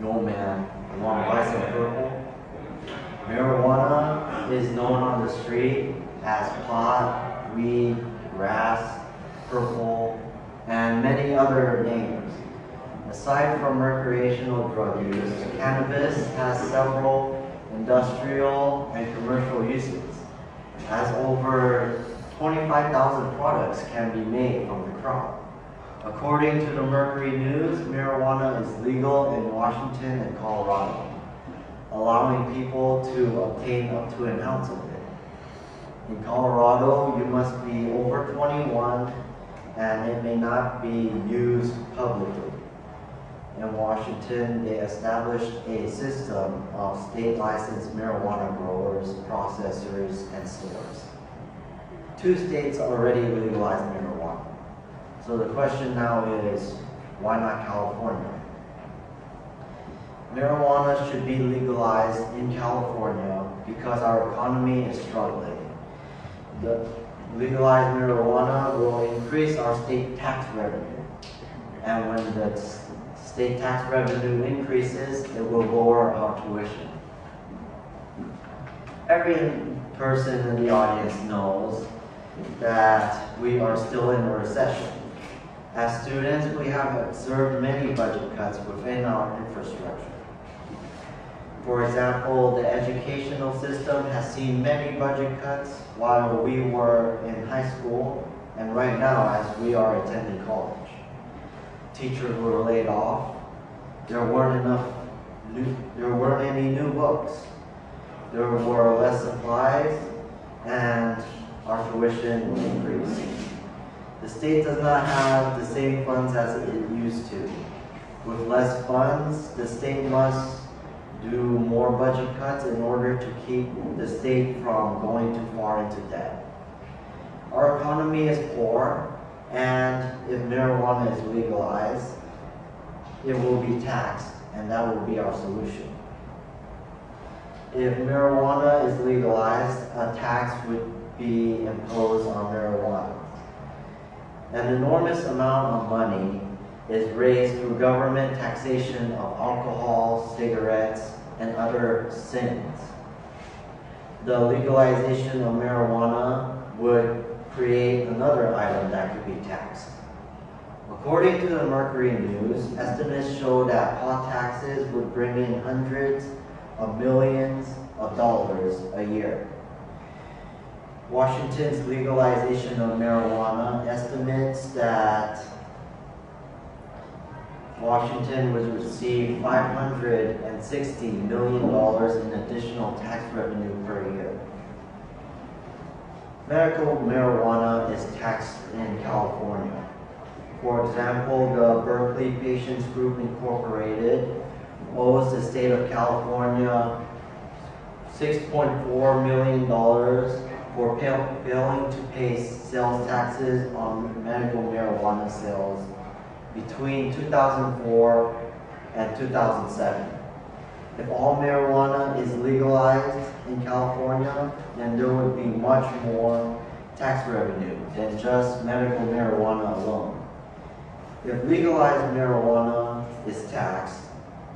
Yo man, you want to buy some purple? Marijuana is known on the street as pot, weed, grass, purple, and many other names. Aside from recreational drug use, cannabis has several industrial and commercial uses, as over 25,000 products can be made from the crop. According to the Mercury News, marijuana is legal in Washington and Colorado, allowing people to obtain up to an ounce of it. In Colorado, you must be over 21 and it may not be used publicly. In Washington, they established a system of state licensed marijuana growers, processors, and stores. 2 states already legalized marijuana. So the question now is, why not California? Marijuana should be legalized in California because our economy is struggling. The legalized marijuana will increase our state tax revenue. And when the state tax revenue increases, it will lower our tuition. Every person in the audience knows that we are still in a recession. As students, we have observed many budget cuts within our infrastructure. For example, the educational system has seen many budget cuts while we were in high school and right now as we are attending college. Teachers were laid off. There weren't any new books. There were less supplies and our tuition increased. The state does not have the same funds as it used to. With less funds, the state must do more budget cuts in order to keep the state from going too far into debt. Our economy is poor, and if marijuana is legalized, it will be taxed, and that will be our solution. If marijuana is legalized, a tax would be imposed on marijuana. An enormous amount of money is raised through government taxation of alcohol, cigarettes, and other sins. The legalization of marijuana would create another item that could be taxed. According to the Mercury News, estimates show that pot taxes would bring in hundreds of millions of dollars a year. Washington's legalization of marijuana estimates that Washington would receive $560 million in additional tax revenue per year. Medical marijuana is taxed in California. For example, the Berkeley Patients Group Incorporated owes the state of California $6.4 million for failing to pay sales taxes on medical marijuana sales between 2004 and 2007. If all marijuana is legalized in California, then there would be much more tax revenue than just medical marijuana alone. If legalized marijuana is taxed,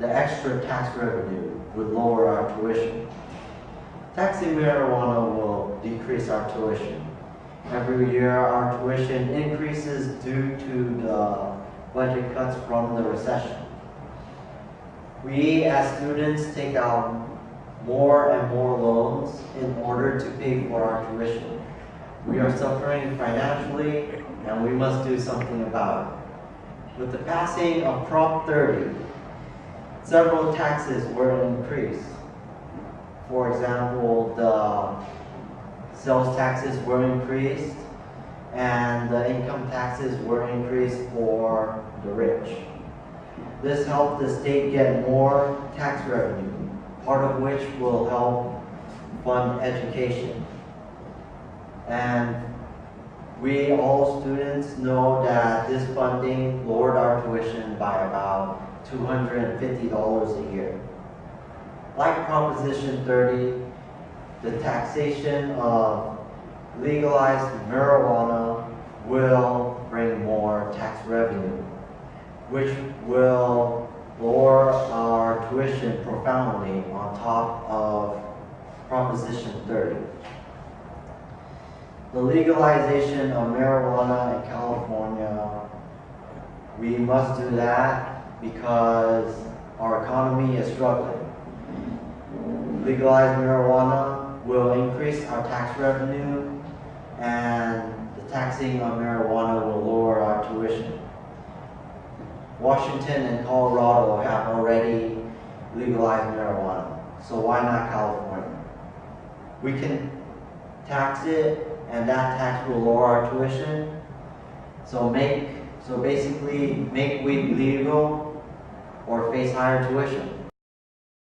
the extra tax revenue would lower our tuition. Taxing marijuana will decrease our tuition. Every year our tuition increases due to the budget cuts from the recession. We as students take out more and more loans in order to pay for our tuition. We are suffering financially and we must do something about it. With the passing of Prop 30, several taxes were increased. For example, the sales taxes were increased and the income taxes were increased for the rich. This helped the state get more tax revenue, part of which will help fund education. And we all students know that this funding lowered our tuition by about $250 a year. Like Proposition 30, the taxation of legalized marijuana will bring more tax revenue, which will lower our tuition profoundly on top of Proposition 30. The legalization of marijuana in California, we must do that because our economy is struggling. Legalized marijuana will increase our tax revenue, and the taxing of marijuana will lower our tuition. Washington and Colorado have already legalized marijuana, so why not California? We can tax it, and that tax will lower our tuition. So basically make weed legal or face higher tuition.